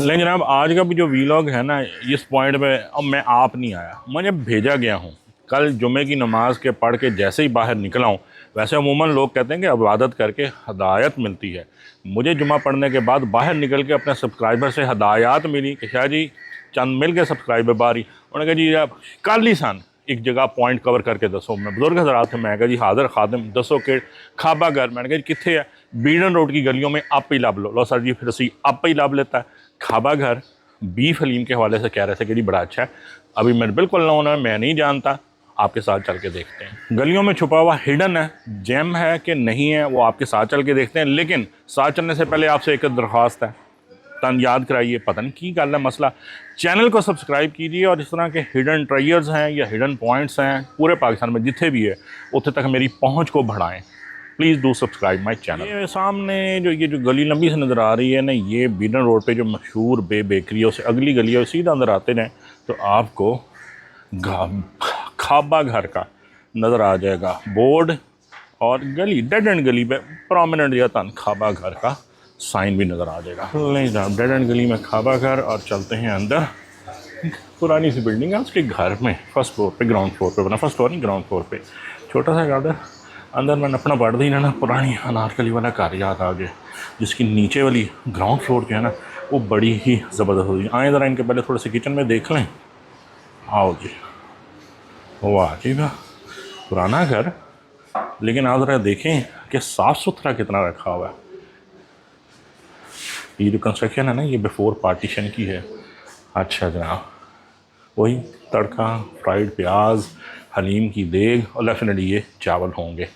लेकिन जनाब आज का भी जो वीलॉग है ना, इस पॉइंट पे अब मैं आप नहीं आया, मुझे भेजा गया हूँ। कल जुमे की नमाज के पढ़ के जैसे ही बाहर निकला हूँ, वैसे अमूमन लोग कहते हैं कि इबादत करके हदायत मिलती है। मुझे जुमा पढ़ने के बाद बाहर निकल के अपने सब्सक्राइबर से हदायत मिली कि शाह जी चंद मिल गए सब्सक्राइबर बारी। उन्होंने कहा जी आप कल ही सन एक जगह पॉइंट कवर करके दसो। मैं बुजुर्ग हजरात थे, मैं कहा जी हाजिर खादम दसो कि खाबा घर। मैंने कहा जी कितने है? बीडन रोड की गलियों में आप ही लब लो सर जी। फिर असी आप ही लब लेता है खाबा घर। बीफ हलीम के हवाले से कह रहे थे कि जी बड़ा अच्छा है। अभी मैं बिल्कुल ना होना, मैं नहीं जानता, आपके साथ चल के देखते हैं। गलियों में छुपा हुआ हिडन है, जेम है कि नहीं है, वो आपके साथ चल के देखते हैं। लेकिन साथ चलने से पहले आपसे एक दरख्वास्त है, तन याद कराइए, पता नहीं की गल है मसला। चैनल को सब्सक्राइब कीजिए और इस तरह के हिडन ट्रायर्स हैं या हिडन पॉइंट्स हैं पूरे पाकिस्तान में जिथे भी है, उत्थे तक मेरी पहुंच को बढ़ाएं। Please do subscribe my channel. ये सामने जो गली लंबी से नज़र आ रही है ना, ये बीडन रोड पे जो मशहूर बेकरी है, उससे अगली गली है, सीधा अंदर आते हैं तो आपको खाबा घर का नज़र आ जाएगा बोर्ड। और गली डेड एंड गली पे प्रोमिनेंट या तन खाबा घर का साइन भी नज़र आ जाएगा। नहीं साहब, डेड एंड गली में खाबा घर, और चलते हैं अंदर। पुरानी सी बिल्डिंग है, उसके घर में फर्स्ट फ्लोर पे, ग्राउंड फ्लोर पे बना, फर्स्ट फ्लोर नहीं ग्राउंड फ्लोर पे छोटा सा गार्डन। अंदर मैंने अपना पढ़ दी ना, पुरानी अनारकली वाला घर याद आ गया, जिसकी नीचे वाली ग्राउंड फ्लोर जो है ना, वो बड़ी ही ज़बरदस्त होती है। आए ज़रा इनके पहले थोड़े से किचन में देख लें। आओ जी, वाह जी वाह, पुराना घर, लेकिन आप ज़रा देखें कि साफ़ सुथरा कितना रखा हुआ है। ये जो कंस्ट्रक्शन है ना, ये बिफोर पार्टीशन की है। अच्छा जनाब, वही तड़का, फ्राइड प्याज, हलीम की देग, और डेफिनेटली ये चावल होंगे।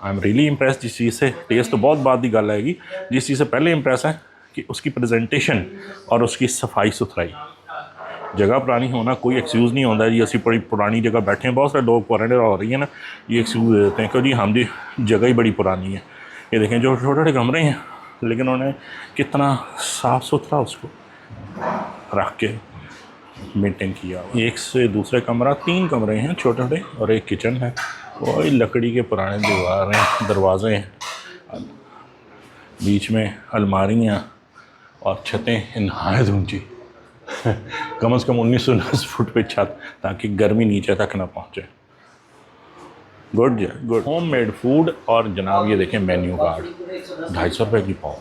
आई एम रियली इम्प्रेस जिस चीज़ से। टेस्ट तो बहुत बाद की गल आएगी, जिस चीज़ से पहले इम्प्रेस है कि उसकी प्रेजेंटेशन और उसकी सफाई सुथराई। जगह पुरानी होना कोई एक्सक्यूज़ नहीं होता जी, असी बड़ी पुरानी जगह बैठे हैं। बहुत सारे लोग क्वारंटाइन हो रही है ना, ये एक्सक्यूज़ दे देते हैं कि जी हम जी जगह ही बड़ी पुरानी है। ये देखें जो छोटे छोटे कमरे हैं, लेकिन उन्होंने कितना साफ़ सुथरा उसको रख के मेंटेन किया। एक से दूसरे कमरा, 3 कमरे हैं छोटे छोटे, और एक किचन है। वही लकड़ी के पुराने दीवारें, दरवाजे हैं, बीच में अलमारियाँ, और छतें नहायत ऊँची कम से कम 1910 फुट पे छत, ताकि गर्मी नीचे तक ना पहुँचे। गुड जी गुड। Home made food. और जनाब ये देखें मेन्यू कार्ड, 250 रुपये की पाव,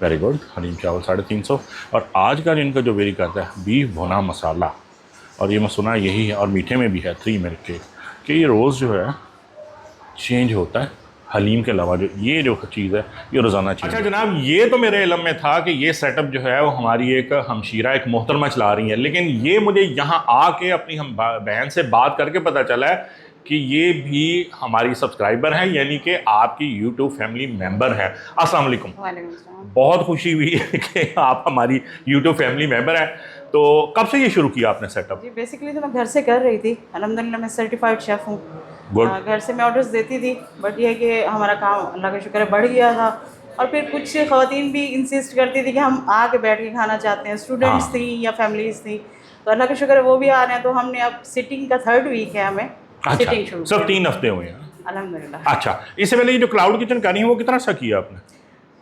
वेरी गुड। हलीम चावल 350। और आज का इनका जो वेरी करता है बीफ भुना मसाला, और ये मैं सुना यही है, और मीठे में भी है 3 मिल्क केक, कि ये रोज़ जो है चेंज होता है। हलीम के अलावा जो ये जो चीज़ है ये रोज़ाना चेंज। अच्छा जनाब, ये तो मेरे इल्म में था कि ये सेटअप जो है वो हमारी एक हमशीरा, एक मोहतरमा चला रही है, लेकिन ये मुझे यहाँ आके अपनी हम बहन से बात करके पता चला है कि ये भी हमारी सब्सक्राइबर हैं, यानी कि आपकी यूट्यूब फैमिली मेंबर हैं। अस्सलाम वालेकुम। बहुत खुशी हुई है कि आप हमारी यूट्यूब फैमिली मेंबर हैं। तो कब से ये शुरू किया आपने सेटअप? जी बेसिकली तो मैं घर से कर रही थी। अल्हम्दुलिल्लाह मैं सर्टिफाइड शेफ़ हूँ। घर से मैं ऑर्डर्स देती थी, बट ये है कि हमारा काम अल्लाह का शुक्र है बढ़ गया था। और फिर कुछ ख़वातीन भी इंसिस्ट करती थी कि हम आके बैठ के खाना चाहते हैं, स्टूडेंट्स थी या फैमिलीज़ थी, तो अल्लाह का शुक्र है वो भी आ रहे हैं। तो हमने अब सिटिंग का 3rd वीक है, हमें सिटिंग शुरू सिर्फ 3 हफ्ते हुए हैं अल्हम्दुलिल्लाह। अच्छा, इससे पहले ये जो क्लाउड किचन कर रही है वो कितना सा किया आपने?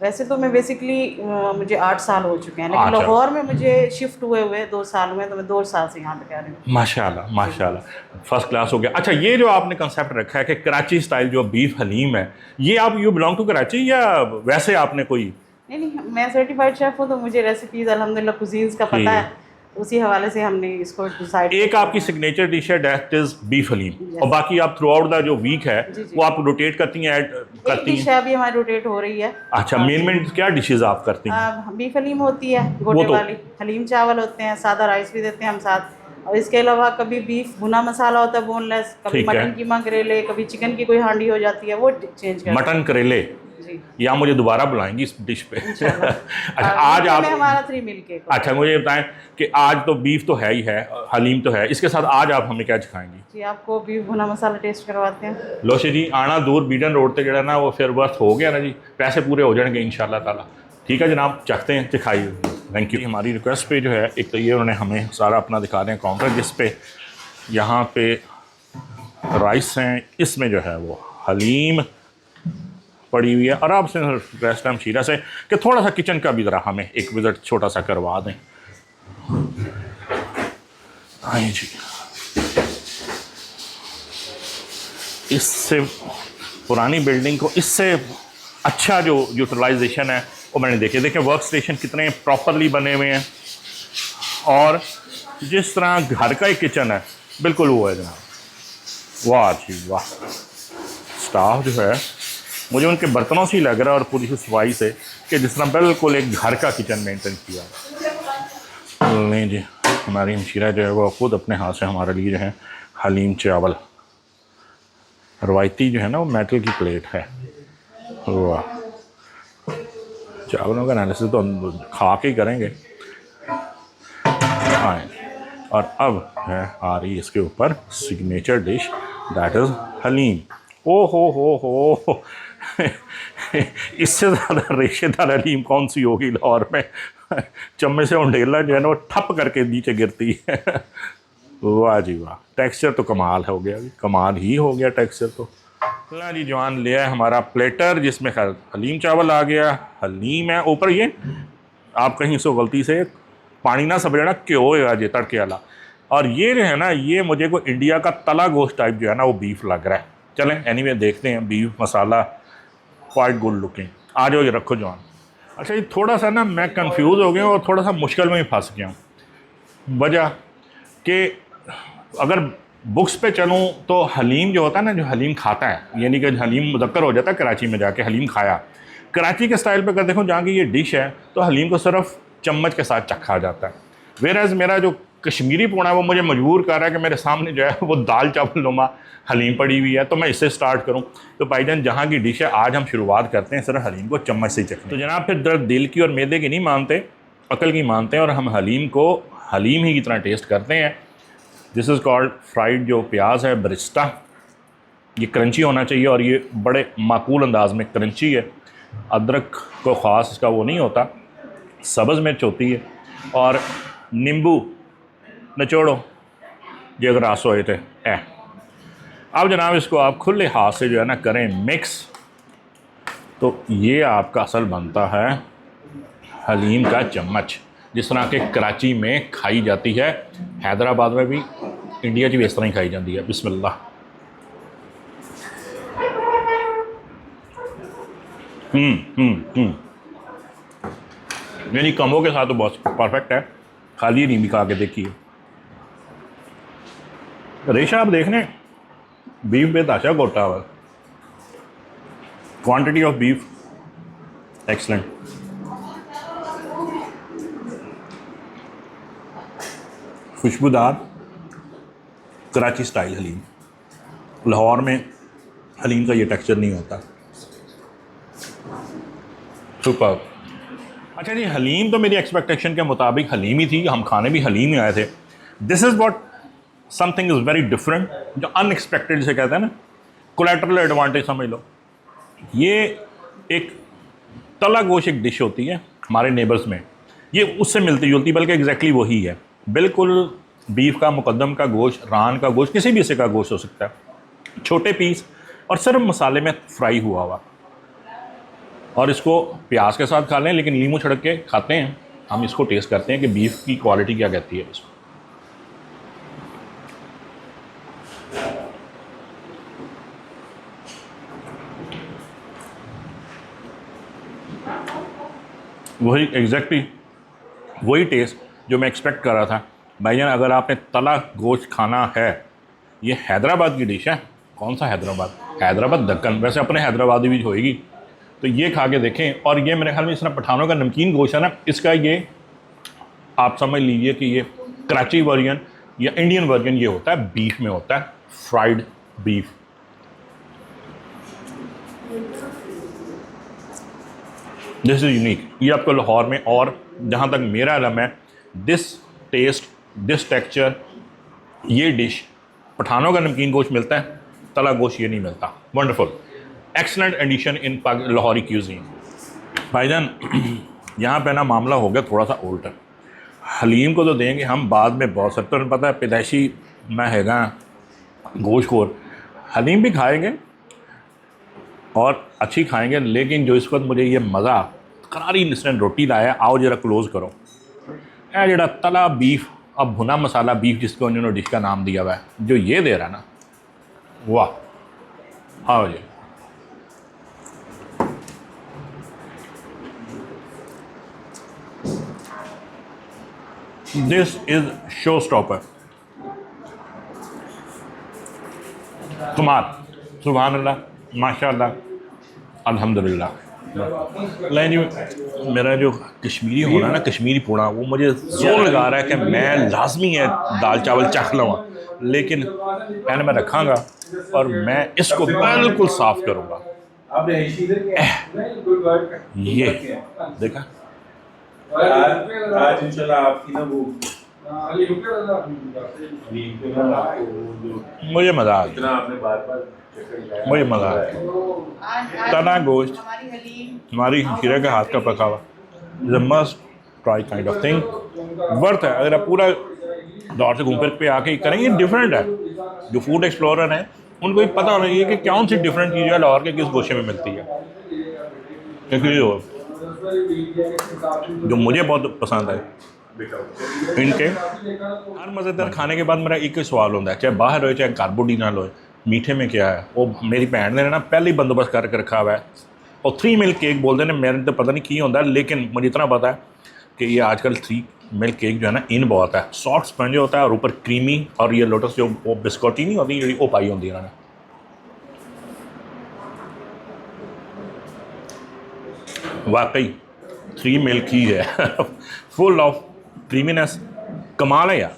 वैसे तो मैं बेसिकली मुझे 8 साल हो चुके हैं, लेकिन लाहौर में मुझे शिफ्ट हुए 2 साल हुए, तो मैं 2 साल से यहाँ पे कर रही हूँ। माशाल्लाह माशाल्लाह, फर्स्ट क्लास हो गया। अच्छा, ये जो आपने कंसेप्ट रखा है कि कराची स्टाइल जो बीफ हलीम है, ये आप यू बिलोंग टू कराची या वैसे आपने कोई? नहीं, मैं सर्टिफाइड शेफ़ हूँ, तो मुझे रेसिपीज़ अल्हम्दुलिल्लाह कुजीन्स का पता है, उसी हवाले से हमने इसको डिसाइड। एक आपकी सिग्नेचर डिश है, दैट इज बीफ हलीम, और बाकी आप थ्रू आउट द जो वीक है वो आप रोटेट करती हैं, ऐड करती हैं? अभी हमारी रोटेट हो रही है। अच्छा, मेन क्या डिशेज आप करती हैं? बीफ हलीम होती है गोटे वाली, हलीम चावल होते हैं, सादा राइस भी देते हैं हम साथ, और इसके अलावा कभी बीफ भुना मसाला होता है बोनलेस, कभी मटन कीमा करेले, कभी चिकन की कोई हांडी हो जाती है, वो चेंज करते हैं। मटन करेले, या मुझे दोबारा बुलाएंगी इस डिश पे? अच्छा, आज आप हमारा 3 मील केक। अच्छा, मुझे बताएं कि आज तो बीफ तो है ही है, हलीम तो है, इसके साथ आज आप हमें क्या सिखाएंगी? जी आपको बीफ भुना मसाला टेस्ट करवाते हैं। लोशे जी, आना दूर बीडन रोड पे जड़ा ना, वो फिर वर्थ हो गया ना जी, पैसे पूरे हो जाएंगे इंशाल्लाह ताला। ठीक है जनाब, चखते हैं, दिखाइए। Thank you. हमारी रिक्वेस्ट पे जो है, एक तो ये उन्होंने हमें सारा अपना दिखा रहे हैं काउंटर, जिस पे यहाँ पे राइस हैं, इसमें जो है वो हलीम, पड़ी हुई है। और अब से रेस्ट हम शीरा से कि थोड़ा सा किचन का भी ज़रा हमें एक विज़िट छोटा सा करवा दें। हाँ जी, इससे पुरानी बिल्डिंग को इससे अच्छा जो यूटिलाइजेशन है वो मैंने देखे वर्क स्टेशन कितने प्रॉपरली बने हुए हैं, और जिस तरह घर का एक किचन है बिल्कुल वो है जनाब। वाह जी वाह, स्टाफ जो है मुझे उनके बर्तनों से ही लग रहा है और पूरी सफाई से कि जिस तरह बिल्कुल एक घर का किचन मेंटेन किया। नहीं जी, हमारी हमशीरा जो है वो खुद अपने हाथ से हमारे लिए जो है हलीम चावल, रवायती जो है ना वो मेटल की प्लेट है। वाह, चावलों का एनालिसिस तो खा के ही करेंगे। हाँ, और अब है आ रही इसके ऊपर signature dish, that is haleem. ओ हो इससे ज़्यादा रेशेदार हलीम कौन सी होगी लाहौर में। चम्मच से उंडेला जो है ना वो ठप करके नीचे गिरती है। वाह जी वाह, टेक्सचर तो कमाल हो गया, कमाल ही हो गया टेक्सचर तो। ला जी, जवान लिया है हमारा प्लेटर जिसमें हलीम चावल आ गया, हलीम है ऊपर। ये आप कहीं इसको गलती से पानी ना समझना, क्यों होगा ये तड़के वाला। और ये जो है ना, ये मुझे को इंडिया का तला गोश्त टाइप जो है ना वो बीफ लग रहा है। चलें एनीवे देखते हैं, बीफ मसाला क्वाइट गुड लुकिंग। आ जाओ, ये रखो जवान। अच्छा, ये थोड़ा सा ना मैं कंफ्यूज हो गया और थोड़ा सा मुश्किल में ही फंस गया हूँ। वजह कि अगर बुक्स पे चलूँ तो हलीम जो होता है ना, जो हलीम खाता है, यानी कि हलीम मुज़क्कर हो जाता है कराची में जाके हलीम खाया, कराची के स्टाइल पे अगर देखो जहाँ की ये डिश है तो हलीम को सिर्फ चम्मच के साथ चखा जाता है। वेराज मेरा जो कश्मीरी पोना है वो मुझे मजबूर कर रहा है कि मेरे सामने जो है वो दाल चावल नुमा हलीम पड़ी हुई है, तो मैं इससे स्टार्ट करूं। तो भाईजान जहाँ की डिश है आज हम शुरुआत करते हैं सिर्फ हलीम को चम्मच से ही चखने। तो जनाब फिर दर्द दिल की और मैदे की नहीं मानते, अकल की मानते हैं, और हम हलीम को हलीम ही की तरह टेस्ट करते हैं। दिस इज़ कॉल्ड फ्राइड जो प्याज है बरिस्ता, ये क्रंची होना चाहिए और ये बड़े माकूल अंदाज में क्रंची है। अदरक को ख़ास इसका वो नहीं होता, सब्ज़ मिर्च होती है और नींबू निचोड़ो ये अगर आस होए थे। अब जनाब इसको आप खुले हाथ से जो है ना करें मिक्स, तो ये आपका असल बनता है हलीम का चम्मच, जिस तरह के कराची में खाई जाती है, हैदराबाद में भी, इंडिया की भी इस तरह ही खाई जाती है। बिस्मिल्लाह। यानी कमों के साथ तो बहुत परफेक्ट है, खाली नहीं भी खा के देखिए। रेशा आप देखने बीफ बेताशा गोटा हुआ, क्वांटिटी ऑफ बीफ एक्सलेंट। खुशबूदार कराची स्टाइल हलीम, लाहौर में हलीम का ये टेक्सचर नहीं होता। सुपर। अच्छा जी, हलीम तो मेरी एक्सपेक्टेशन के मुताबिक हलीम ही थी, हम खाने भी हलीम ही आए थे। This is what something is very different, जो अनएक्सपेक्टेड जिसे कहते हैं ना, कोलैटरल एडवांटेज समझ लो। ये एक तला गोश एक डिश होती है हमारे नेबर्स में, ये उससे मिलती जुलती, बल्कि एग्जैक्टली वही है। बिल्कुल बीफ का, मुकद्दम का गोश्त, रान का गोश्त, किसी भी हिस्से का गोश्त हो सकता है, छोटे पीस और सिर्फ मसाले में फ्राई हुआ हुआ। और इसको प्याज के साथ खा लें, लेकिन नींबू छिड़क के खाते हैं। हम इसको टेस्ट करते हैं कि बीफ की क्वालिटी क्या कहती है इसको। वही एग्जैक्टली वही टेस्ट जो मैं एक्सपेक्ट कर रहा था। भाईजान अगर आपने तला गोश्त खाना है, ये हैदराबाद की डिश है। कौन सा हैदराबाद? हैदराबाद दक्कन, वैसे अपने हैदराबादी भी होएगी, तो ये खा के देखें। और ये मेरे ख्याल में इस तरह पठानों का नमकीन गोश्त है ना, इसका ये आप समझ लीजिए कि ये कराची वर्जन या इंडियन वर्जन ये होता है, बीफ में होता है, fried beef. This is unique, ये आपको लाहौर में, और जहाँ तक मेरा इल्म है, दिस टेस्ट, दिस टेक्सचर, ये डिश पठानों का नमकीन गोश्त मिलता है, तला गोश्त ये नहीं मिलता। Wonderful, excellent addition in Lahori cuisine. भाईजान यहाँ पे ना मामला हो गया थोड़ा सा उल्टा। हलीम को तो देंगे हम बाद में, बहुत सत्तर पता है पैदाइशी मैं हैगा गोश्त खोर, हलीम भी खाएंगे और अच्छी खाएंगे। लेकिन जो इस वक्त मुझे ये मज़ा करारी इसने रोटी लाया, आओ जरा क्लोज़ करो। ए जड़ा तला बीफ, अब भुना मसाला बीफ जिसको उन्होंने डिश का नाम दिया हुआ है, जो ये दे रहा है ना, वाह। आओ जी, दिस इज़ शो स्टॉपर। कमाल, सुभान अल्लाह, माशाअल्लाह, अल्हम्दुलिल्लाह। लेकिन मेरा जो कश्मीरी होना ना, कश्मीरी पूड़ा, वो मुझे जोर लगा रहा है कि मैं लाजमी है दाल चावल चख लूँगा। लेकिन पहले मैं रखांगा और मैं इसको बिल्कुल साफ़ करूँगा। ये देखा, आज इंशाल्लाह आपकी ना वो मुझे मज़ा आ गया, इतना आपने बार मुझे मज़ा आ गया। तना गोश्त हमारी हलीम, हमारी हीरे के हाथ का पका हुआ, is a must try kind of thing, worth है। अगर आप पूरा दौर से घूम फिर पे आके करेंगे, डिफरेंट है। जो फूड एक्सप्लोरर हैं उनको ये पता होना चाहिए कि कौन सी डिफरेंट चीज़ें लाहौर के किस गोशे में मिलती है। क्योंकि जो मुझे बहुत पसंद है इनके हर मज़ेदार खाने के बाद मेरा एक ही सवाल होता है, चाहे बाहर हो चाहे घर बुढ़ी ना लो, मीठे में क्या है। वो मेरी भैन ने ना पहले ही बंदोबस्त करके रखा हुआ है। और 3 मिल्क केक बोलते हैं, मेरे तो पता नहीं की होता है, लेकिन मुझे इतना पता है कि ये आजकल 3 मिल्क केक जो है ना इन बहुत है। सॉफ्ट स्पंज होता है और ऊपर क्रीमी, और ये लोटस जो वो बिस्कुटी नहीं होती जी, वो पाई होती है इन्होंने। वाकई 3 मिल्क ही है फुल ऑफ क्रीमीनेस, कमाल है यार।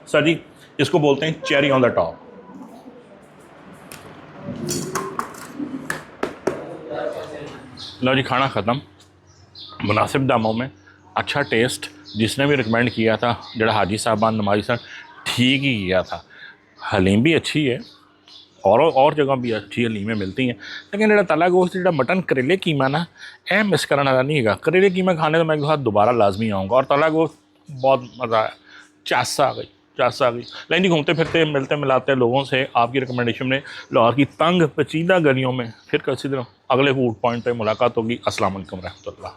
सर जी, इसको बोलते हैं चेरी ऑन द टॉप। लो जी, खाना ख़त्म, मुनासिब दामों में, अच्छा टेस्ट। जिसने भी रिकमेंड किया था, जरा हाजी साहबान नमाजी सर, ठीक ही किया था। हलीम भी अच्छी है और जगह भी अच्छी हलीमें मिलती हैं, लेकिन जरा तला गोश्त, जरा मटन करेले कीमा ना, ए मिस करना नहीं है। करेले कीमा खाने तो मैं साथ दोबारा लाजमी आऊँगा। और तला गोश्त बहुत मज़ा आया, चास आ गई। लेकिन जी, घूमते फिरते मिलते मिलाते लोगों से आपकी रिकमेंडेशन में लाहौर की तंग पेचीदा गलियों में फिर किसी दिन अगले फूड पॉइंट पर मुलाकात होगी। अस्सलाम वालेकुम रहमतुल्लाह।